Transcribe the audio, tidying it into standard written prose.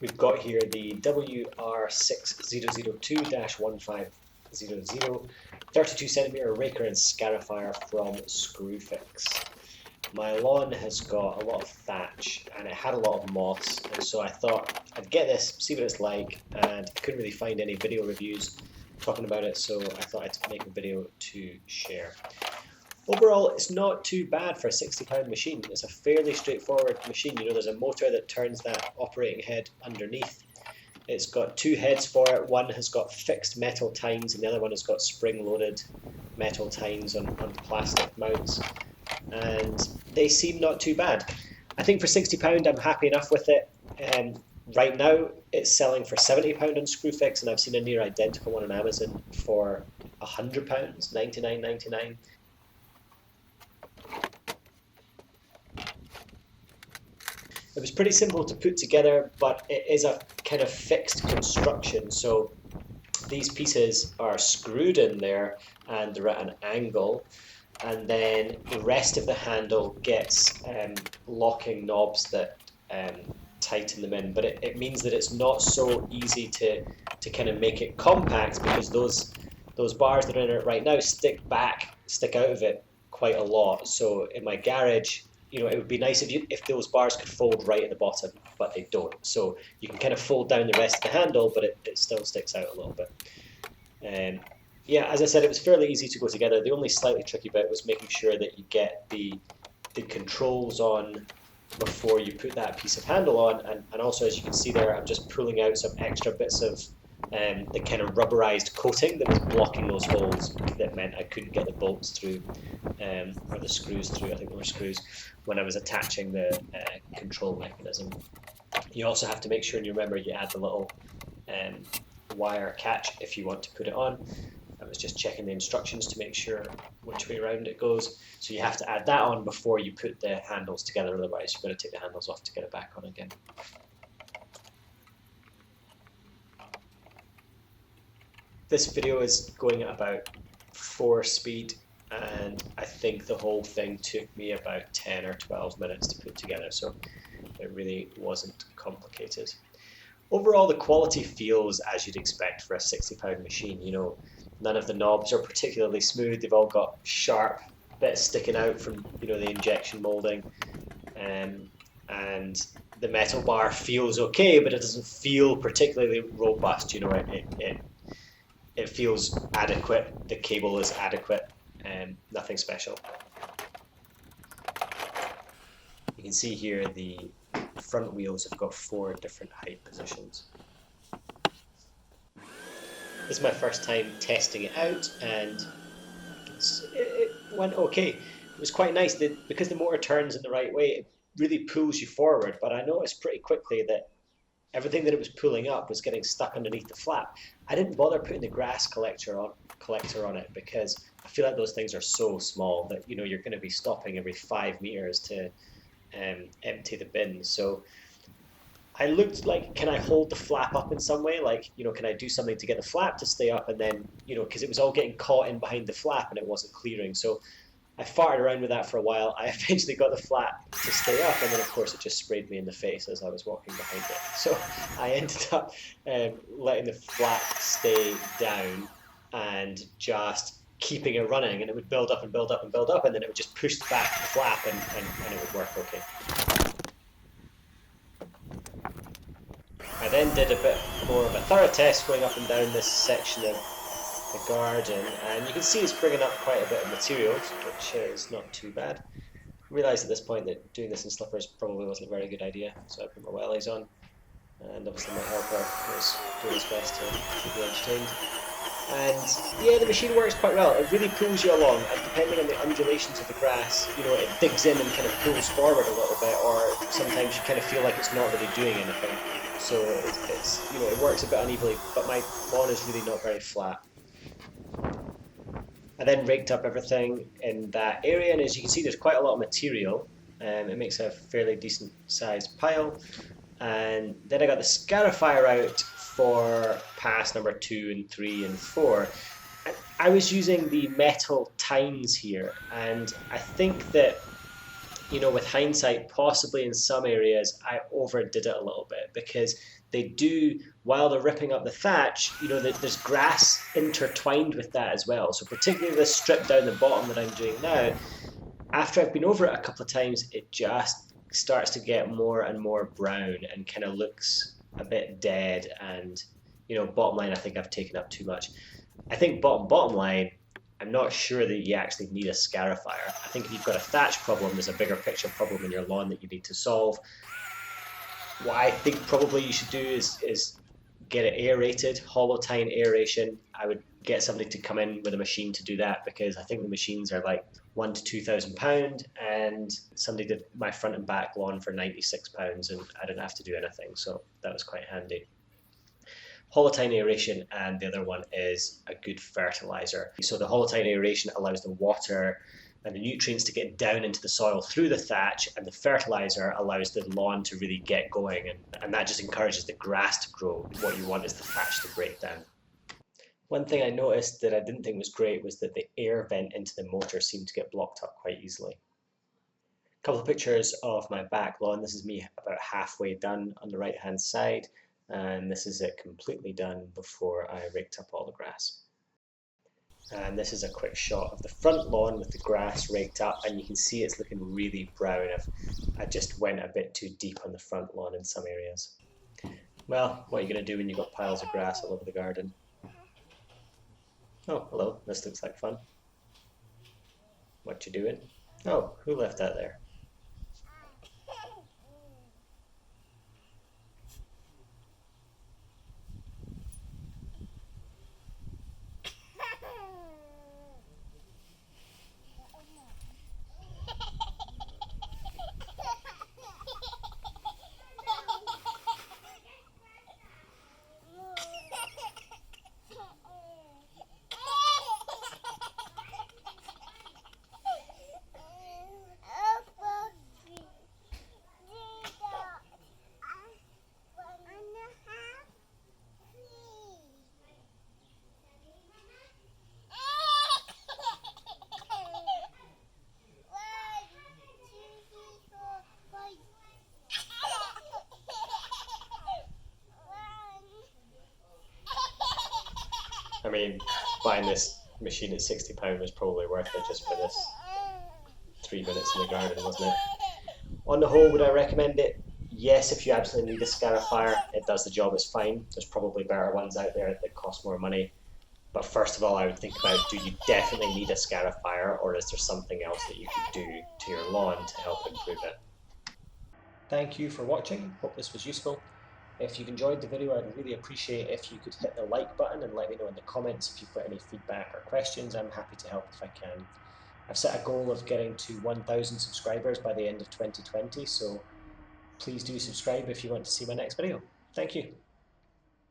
We've got here the WR6002-1500 32cm Raker and Scarifier from Screwfix. My lawn has got a lot of thatch and it had a lot of moss, and so I thought I'd get this, see what it's like, and I couldn't really find any video reviews talking about it, so I thought I'd make a video to share. Overall, it's not too bad for a £60 machine. It's a fairly straightforward machine. You know, there's a motor that turns that operating head underneath. It's got two heads for it. One has got fixed metal tines and the other one has got spring-loaded metal tines on plastic mounts. And they seem not too bad. I think for £60 I'm happy enough with it. Right now it's selling for £70 on Screwfix, and I've seen a near identical one on Amazon for £100, $99.99. It was pretty simple to put together, but it is a kind of fixed construction. So these pieces are screwed in there and they're at an angle, and then the rest of the handle gets locking knobs that tighten them in. But it means that it's not so easy to kind of make it compact, because those bars that are in it right now stick out of it quite a lot. So in my garage, you know, it would be nice if those bars could fold right at the bottom, but they don't. So you can kind of fold down the rest of the handle, but it still sticks out a little bit. Yeah, as I said, it was fairly easy to go together. The only slightly tricky bit was making sure that you get the controls on before you put that piece of handle on, and also, as you can see there, I'm just pulling out some extra bits of the kind of rubberized coating that was blocking those holes, that meant I couldn't get the bolts through, or the screws through, I think they were screws, when I was attaching the control mechanism. You also have to make sure, and you remember, you add the little wire catch if you want to put it on. I was just checking the instructions to make sure which way around it goes. So you have to add that on before you put the handles together, otherwise you've got to take the handles off to get it back on again. This video is going at about 4 speed, and I think the whole thing took me about 10 or 12 minutes to put together, so it really wasn't complicated. Overall, the quality feels as you'd expect for a £60 machine. You know, none of the knobs are particularly smooth. They've all got sharp bits sticking out from, you know, the injection molding, and the metal bar feels okay, but it doesn't feel particularly robust. You know, it feels adequate. The cable is adequate, and nothing special. You can see here the front wheels have got 4 different height positions. This is my first time testing it out, and it went okay. It was quite nice because the motor turns in the right way. It really pulls you forward, but I noticed pretty quickly that everything that it was pulling up was getting stuck underneath the flap. I didn't bother putting the grass collector on it, because I feel like those things are so small that, you know, you're going to be stopping every 5 meters to empty the bin. So I looked like, can I hold the flap up in some way? Like, you know, can I do something to get the flap to stay up? And then, you know, because it was all getting caught in behind the flap and it wasn't clearing. So I farted around with that for a while. I eventually got the flap to stay up, and then of course it just sprayed me in the face as I was walking behind it. So I ended up letting the flap stay down and just keeping it running, and it would build up and build up and build up, and then it would just push back the flap, and it would work okay. I then did a bit more of a thorough test going up and down this section of the garden, and you can see it's bringing up quite a bit of materials, which is not too bad. I realised at this point that doing this in slippers probably wasn't a very good idea, so I put my wellies on, and obviously my helper was doing his best to keep me entertained. And yeah, the machine works quite well. It really pulls you along, and depending on the undulations of the grass, you know, it digs in and kind of pulls forward a little bit, or sometimes you kind of feel like it's not really doing anything. So it's you know, it works a bit unevenly, but my lawn is really not very flat. I then raked up everything in that area, and as you can see, there's quite a lot of material. It makes a fairly decent sized pile. And then I got the scarifier out for pass number 2 and 3 and 4. And I was using the metal tines here, and I think that, you know, with hindsight, possibly in some areas I overdid it a little bit, because they do, while they're ripping up the thatch, you know, there's grass intertwined with that as well. So particularly this strip down the bottom that I'm doing now, after I've been over it a couple of times, it just starts to get more and more brown and kind of looks a bit dead. And, you know, bottom line, I think I've taken up too much. I think bottom line, I'm not sure that you actually need a scarifier. I think if you've got a thatch problem, there's a bigger picture problem in your lawn that you need to solve. What I think probably you should do is get it aerated, hollow tine aeration. I would get somebody to come in with a machine to do that, because I think the machines are like £1,000 to £2,000, and somebody did my front and back lawn for £96 and I didn't have to do anything, so that was quite handy. Hollow tine aeration, and the other one is a good fertilizer. So the hollow tine aeration allows the water and the nutrients to get down into the soil through the thatch, and the fertilizer allows the lawn to really get going, and that just encourages the grass to grow. What you want is the thatch to break down. One thing I noticed that I didn't think was great was that the air vent into the motor seemed to get blocked up quite easily. A couple of pictures of my back lawn. This is me about halfway done on the right hand side, and this is it completely done before I raked up all the grass. And this is a quick shot of the front lawn with the grass raked up, and you can see it's looking really brown. I just went a bit too deep on the front lawn in some areas. Well, what are you going to do when you've got piles of grass all over the garden? Oh, hello, this looks like fun. What you doing? Oh, who left that there? I mean, buying this machine at £60 was probably worth it just for this 3 minutes in the garden, wasn't it? On the whole, would I recommend it? Yes, if you absolutely need a scarifier, it does the job, it's fine. There's probably better ones out there that cost more money. But first of all, I would think about, do you definitely need a scarifier, or is there something else that you could do to your lawn to help improve it? Thank you for watching. Hope this was useful. If you've enjoyed the video, I'd really appreciate if you could hit the like button and let me know in the comments if you've got any feedback or questions. I'm happy to help if I can. I've set a goal of getting to 1,000 subscribers by the end of 2020, so please do subscribe if you want to see my next video. Thank you.